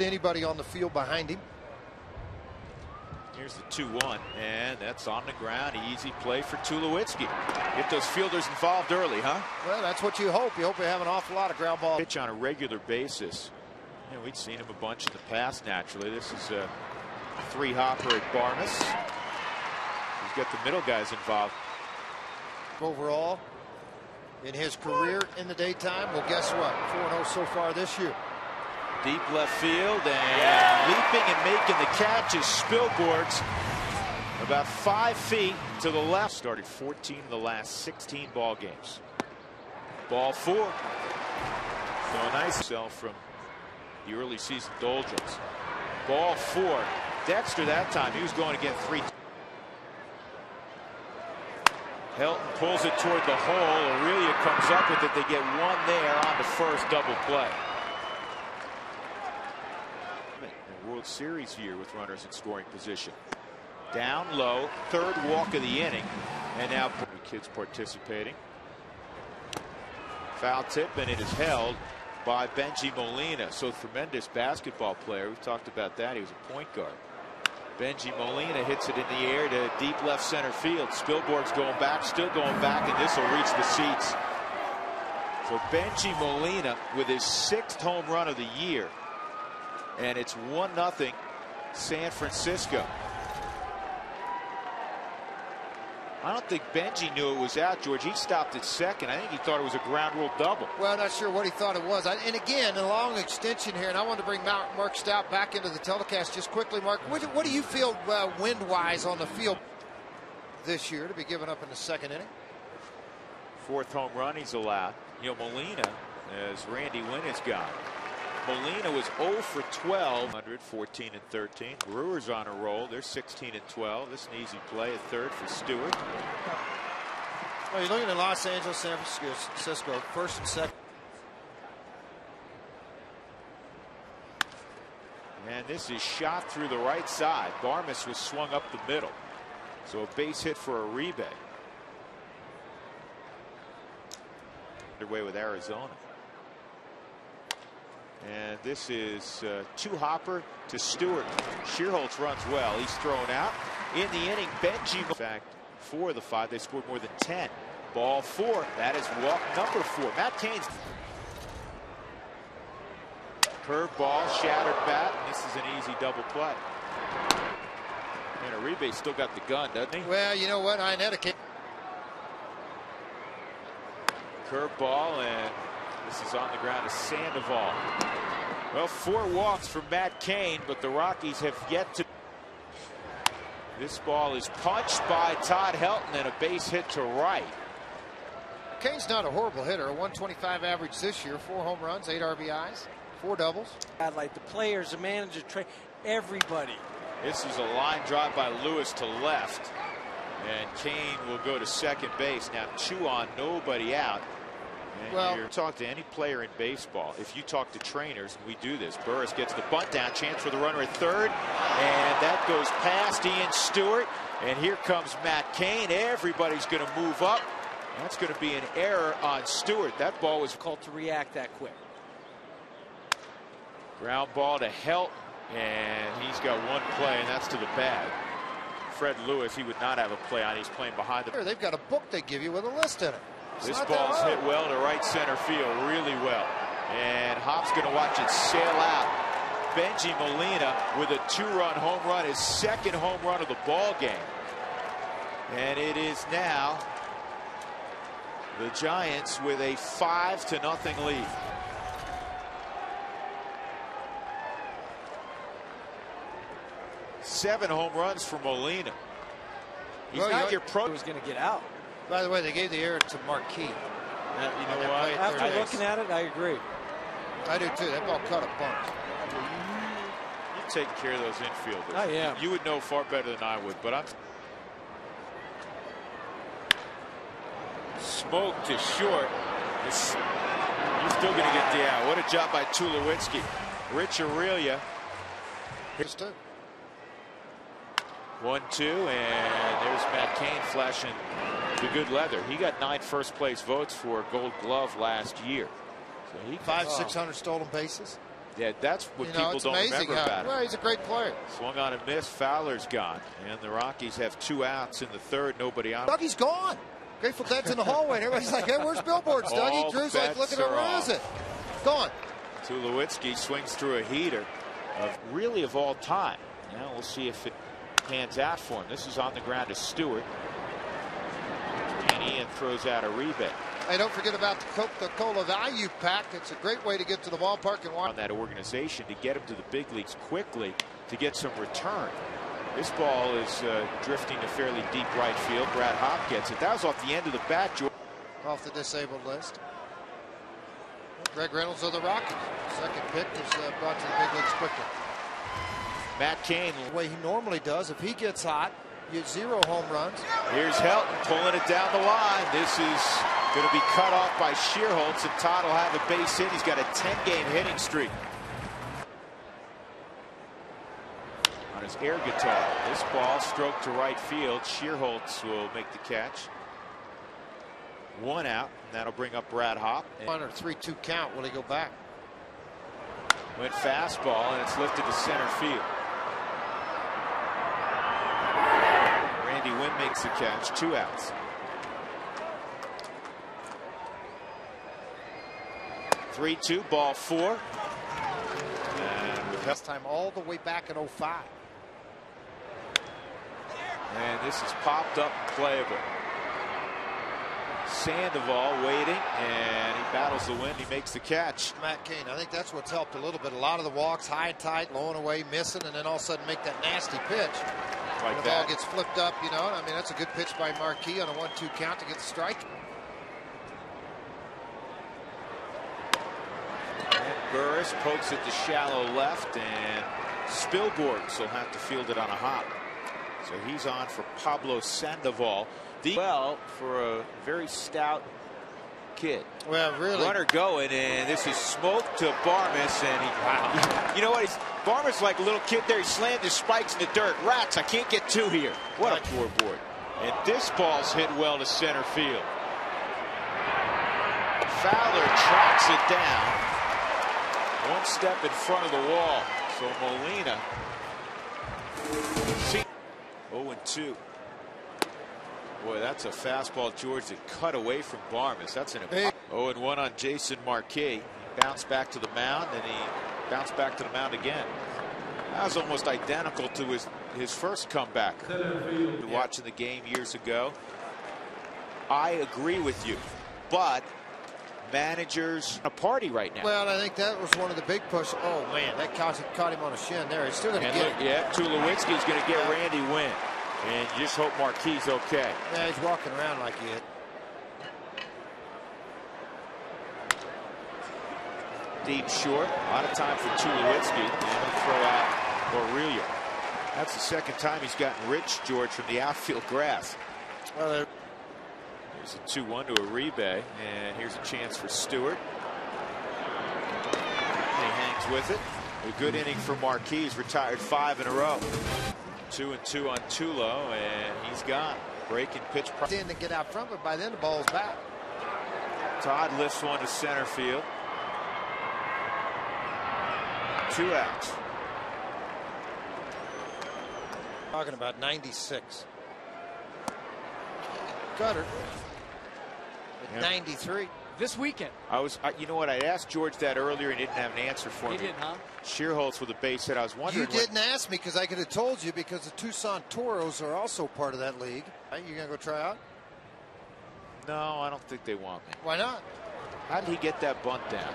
Anybody on the field behind him. Here's the 2-1, and that's on the ground. Easy play for Tulowitzki. Get those fielders involved early, huh? Well, that's what you hope. You hope you have an awful lot of ground ball. Pitch on a regular basis. Yeah, we'd seen him a bunch in the past, naturally. This is a 3-hopper at Barnes. He's got the middle guys involved. Overall, in his career in the daytime, well, guess what? 4-0 so far this year. Deep left field, and leaping and making the catch is Spilborghs about 5 feet to the left. Started 14 of the last 16 ball games. Ball 4. So a nice sell from the early season doldrums. Ball 4. Dexter that time, he was going to get 3. Helton pulls it toward the hole. Aurelia comes up with it. They get 1 there on the first double play. World Series year with runners in scoring position. Down low, 3rd walk of the inning, and now kids participating. Foul tip, and it is held by Benji Molina. So tremendous basketball player. We've talked about that. He was a point guard. Benji Molina hits it in the air to deep left center field. Spilborghs going back, still going back, and this will reach the seats. So Benji Molina with his 6th home run of the year. And it's 1-0 San Francisco. I don't think Benji knew it was out, George. He stopped at second. I think he thought it was a ground rule double. Well, I'm not sure what he thought it was. And again, a long extension here, and I wanted to bring Mark Stout back into the telecast just quickly. Mark, what do you feel wind-wise on the field this year to be given up in the 2nd inning? 4th home run he's allowed. You know, Molina, as Randy Wynn is gone. Molina was 0 for 12, 14 and 13. Brewers on a roll. They're 16 and 12. This is an easy play, a 3rd for Stewart. Well, you're looking at Los Angeles, San Francisco, 1st and 2nd. And this is shot through the right side. Barmes was swung up the middle. So a base hit for Uribe. Underway with Arizona. And this is 2-hopper to Stewart. Shearholtz runs well. He's thrown out. In the inning, Benji. In fact, 4 of the 5, they scored more than 10. Ball 4. That is walk number 4. Matt Cain's curveball, shattered bat. This is an easy double play. And Uribe still got the gun, doesn't he? Well, you know what? Curveball, and this is on the ground to Sandoval. Well, 4 walks from Matt Cain, but the Rockies have yet to. This ball is punched by Todd Helton and a base hit to right. Cain's not a horrible hitter. A 125 average this year. 4 home runs, 8 RBIs, 4 doubles. I like the players, the manager, everybody. This is a line drive by Lewis to left. And Cain will go to second base. Now 2 on, nobody out. And well, you talk to any player in baseball. If you talk to trainers, and we do this, Burris gets the bunt down, chance for the runner at third, and that goes past Ian Stewart. And here comes Matt Cain. Everybody's going to move up. That's going to be an error on Stewart. That ball was called to react that quick. Ground ball to Helton, and he's got 1 play, and that's to the bag. Fred Lewis, he would not have a play on. He's playing behind the. They've got a book they give you with a list in it. This ball's hit well to right center field, really well. And Hop's going to watch it sail out. Benji Molina with a 2-run home run, his 2nd home run of the ball game. And it is now the Giants with a 5-0 lead. Seven home runs for Molina. He's not your pro. He was going to get out. By the way, they gave the error to Marquis. You know what? After looking at it, I agree. I do too. That ball cut a bunch. You're taking care of those infielders. I am. You would know far better than I would, but I'm. Smoke to short. You're still going to get the out. What a job by Tulowitzki. Rich Aurelia. Here's 2. 1-2, and there's Matt Cain flashing the good leather. He got 9 first-place votes for Gold Glove last year. So he 500-600 stolen bases. Yeah, that's what people don't remember about him. Well, he's a great player. Swung on a miss. Fowler's gone. And the Rockies have 2 outs in the third. Nobody out. Dougie's gone. Grateful Dead's in the hallway. And everybody's like, hey, where's billboards, Dougie? Drew's like, looking at where is it? Gone. Tulowitzki swings through a heater of all time. Now we'll see if it pans out for him. This is on the ground to Stewart. And Ian throws out a rebate. Hey, don't forget about the Coca-Cola Value Pack. It's a great way to get to the ballpark and watch. On that organization to get him to the big leagues quickly to get some return. This ball is drifting to fairly deep right field. Brad Hopp gets it. That was off the end of the bat, George. Off the disabled list. Greg Reynolds of the Rockies. Second pick is brought to the big leagues quickly. Matt Cain. The way he normally does. If he gets hot, you get 0 home runs. Here's Helton pulling it down the line. This is going to be cut off by Shearholtz, and Todd will have a base hit. He's got a 10-game hitting streak. On his air guitar. This ball stroked to right field. Shearholtz will make the catch. 1 out, and that'll bring up Brad Hopp. 1 or 3-2 count. Will he go back? Went fastball, and it's lifted to center field. Randy Wynn makes the catch. 2 outs. 3-2, ball 4. And with this time all the way back in 05. And this is popped up and playable. Sandoval waiting, and he battles the wind. He makes the catch. Matt Cain, I think that's what's helped a little bit. A lot of the walks, high and tight, low and away, missing, and then all of a sudden make that nasty pitch. Like the ball gets flipped up, you know. I mean, that's a good pitch by Marquis on a 1-2 count to get the strike. And Burris pokes it to shallow left, and Spilborghs will have to field it on a hop. So he's on for Pablo Sandoval. Well, for a very stout kid. Well, really. Runner going, and this is smoke to Barmes, and he, wow. You know what? Barmes like a little kid there. He slammed his spikes in the dirt. Rats, I can't get 2 here. What a poor board. And this ball's hit well to center field. Fowler tracks it down. 1 step in front of the wall. So Molina. 0-2. Boy, that's a fastball, George, that cut away from Barmes. That's an 0-1 on Jason Marquis. He bounced back to the mound, and he bounced back to the mound again. That was almost identical to his first comeback. Watching the game years ago. I agree with you, but managers a party right now. Well, I think that was one of the big push. Oh man, that caught him on a shin there. He's still going to get it. Yeah, Tulowitzki's going to get Randy Wynn. And you just hope Marquis is okay. Yeah, he's walking around like he is. Deep short. A lot of time for Tulowitzki. And he'll throw out Aurelio. That's the second time he's gotten rich, George, from the outfield grass. Well, there's a 2-1 to Uribe. And here's a chance for Stewart. And he hangs with it. A good inning for Marquis. He's retired 5 in a row. 2-2 on Tulo, and he's gone. Breaking pitch. In to get out front, but by then the ball's back. Todd lifts one to center field. 2 outs. Talking about 96. Cutter at 93. This weekend. You know what? I asked George that earlier and didn't have an answer for me. He didn't, huh? Shearholtz with a base hit. I was wondering. You didn't ask me because I could have told you because the Tucson Toros are also part of that league. You gonna go try out? No, I don't think they want me. Why not? How did he get that bunt down?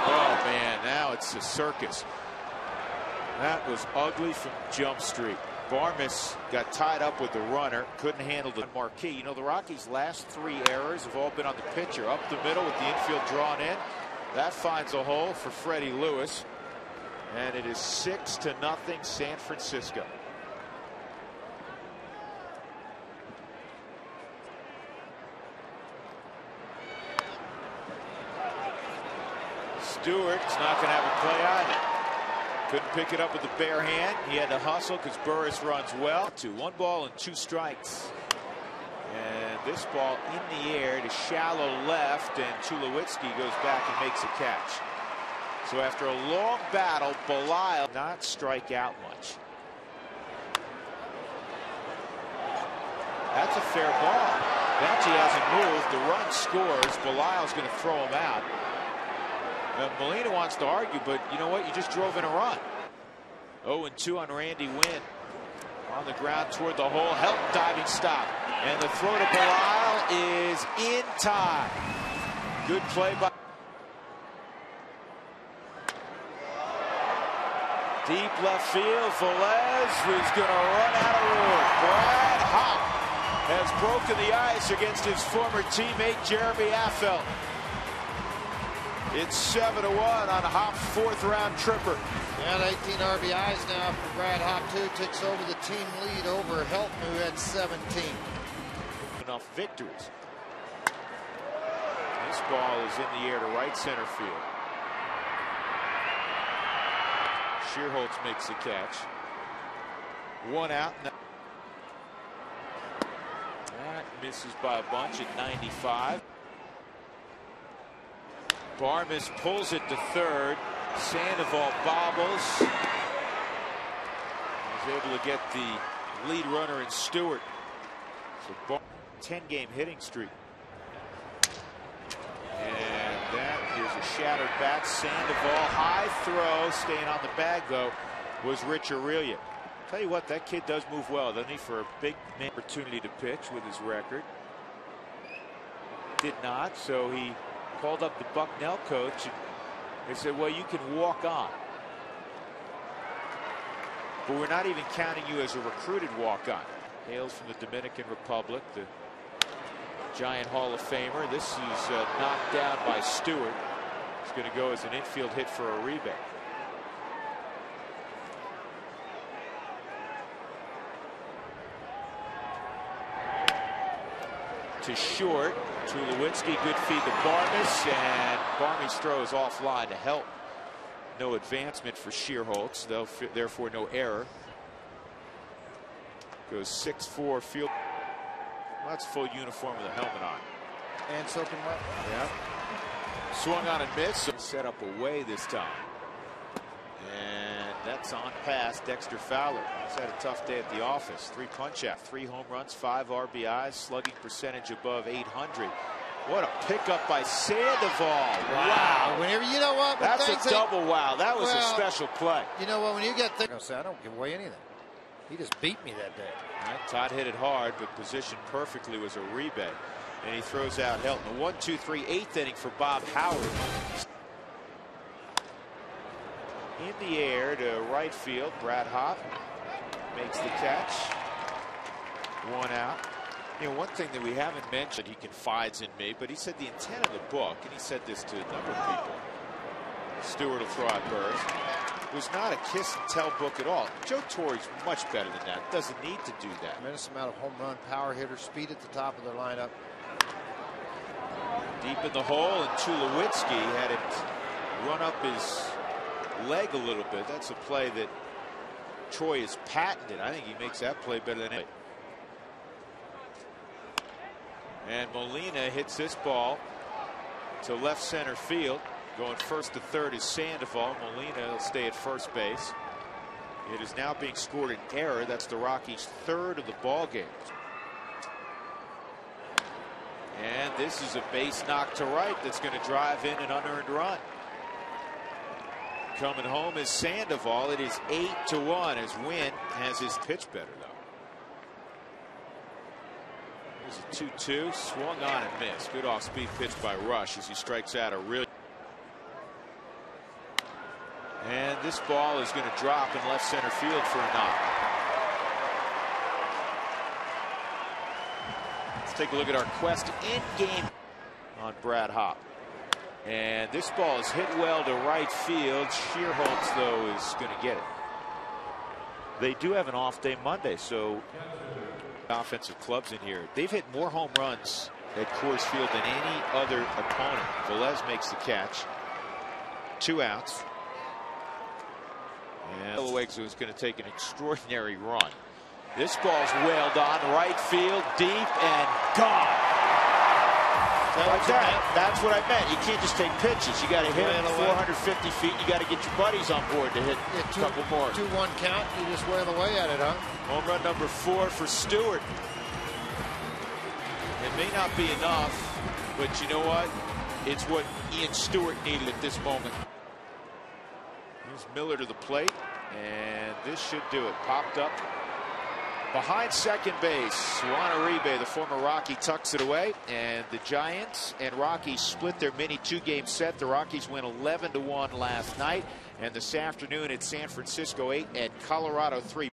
Oh man, now it's a circus. That was ugly from Jump Street. Barmes got tied up with the runner, couldn't handle the Marquis. You know, the Rockies' last 3 errors have all been on the pitcher. Up the middle with the infield drawn in. That finds a hole for Freddie Lewis. And it is 6-0 San Francisco. Stewart's not going to have a play either. Couldn't pick it up with the bare hand. He had to hustle because Burris runs well. 1 ball and 2 strikes. And this ball in the air to shallow left, and Tulowitzki goes back and makes a catch. So after a long battle, Belial not strike out much. That's a fair ball. Benji hasn't moved. The run scores. Belial's going to throw him out. Molina wants to argue, but you know what? You just drove in a run. 0-2 on Randy Wynn. On the ground toward the hole. Help diving stop. And the throw to Belial is in time. Good play by. Deep left field. Velez was going to run out of room. Brad Hop has broken the ice against his former teammate Jeremy Affeldt. It's 7-1 on Hop's 4th round tripper. And 18 RBIs now for Brad Hop, too. Takes over the team lead over Helton, who had 17. Enough victories. This ball is in the air to right center field. Shearholtz makes the catch. 1 out. That misses by a bunch at 95. Barmis pulls it to third. Sandoval bobbles. He's able to get the lead runner in Stewart. So 10-game hitting streak. And that is a shattered bat. Sandoval, high throw. Staying on the bag, though, was Rich Aurelia. Tell you what, that kid does move well, doesn't he, for a big man opportunity to pitch with his record. Did not, so he called up the Bucknell coach. And they said, well, you can walk on, but we're not even counting you as a recruited walk-on. Hails from the Dominican Republic, the Giant Hall of Famer. This is knocked down by Stewart. It's going to go as an infield hit for a rebate. To short. Tulowitzki, good feed to Barmis, and Barmis throws offline to help. No advancement for Shearholtz, therefore no error. Goes 6-4 field. Well, that's full uniform with a helmet on. And soaking wet. Yeah. Swung on and missed. Set up away this time. And that's on past Dexter Fowler. He's had a tough day at the office. 3 punch-out, 3 home runs, 5 RBIs, slugging percentage above 800. What a pickup by Sandoval. Wow. Whenever, you know what? That's a double wow. That was a special play. You know what? When you get things, I don't give away anything. He just beat me that day. Right, Todd hit it hard, but positioned perfectly was a rebate. And he throws out Helton. A 1-2-3 8th inning for Bob Howard. In the air to right field. Brad Hop makes the catch. 1 out. You know, one thing that we haven't mentioned, he confides in me, but he said the intent of the book, and he said this to a number of people, Stewart will throw out first, was not a kiss and tell book at all. Joe Torre's much better than that. Doesn't need to do that. Tremendous amount of home run power hitter speed at the top of their lineup. Deep in the hole, and Tulowitzki had it run up his leg a little bit. That's a play that Troy has patented. I think he makes that play better than it. And Molina hits this ball to left center field. Going first to third is Sandoval. Molina will stay at first base. It is now being scored an error. That's the Rockies' 3rd of the ball game. And this is a base knock to right that's going to drive in an unearned run. Coming home is Sandoval. It is 8-1 as Wynn has his pitch better, though. There's a 2-2. Swung on and missed. Good off-speed pitch by Rush as he strikes out a real. And this ball is going to drop in left center field for a knock. Let's take a look at our Quest in-game on Brad Hop. And this ball is hit well to right field. Shearholtz, though, is going to get it. They do have an off day Monday, so offensive clubs in here. They've hit more home runs at Coors Field than any other opponent. Velez makes the catch. 2 outs. And Loaiza is going to take an extraordinary run. This ball's wailed on right field, deep and gone. Like that. That's what I meant. You can't just take pitches. You got to hit them 450 feet. You got to get your buddies on board to hit a couple more. 2-1 count. You just wail away at it, huh? Home run number 4 for Stewart. It may not be enough, but you know what? It's what Ian Stewart needed at this moment. Here's Miller to the plate, and this should do it. Popped up behind second base. Juan Uribe, the former Rocky, tucks it away, and the Giants and Rockies split their mini 2-game set. The Rockies win 11-1 last night, and this afternoon at San Francisco 8 and Colorado 3.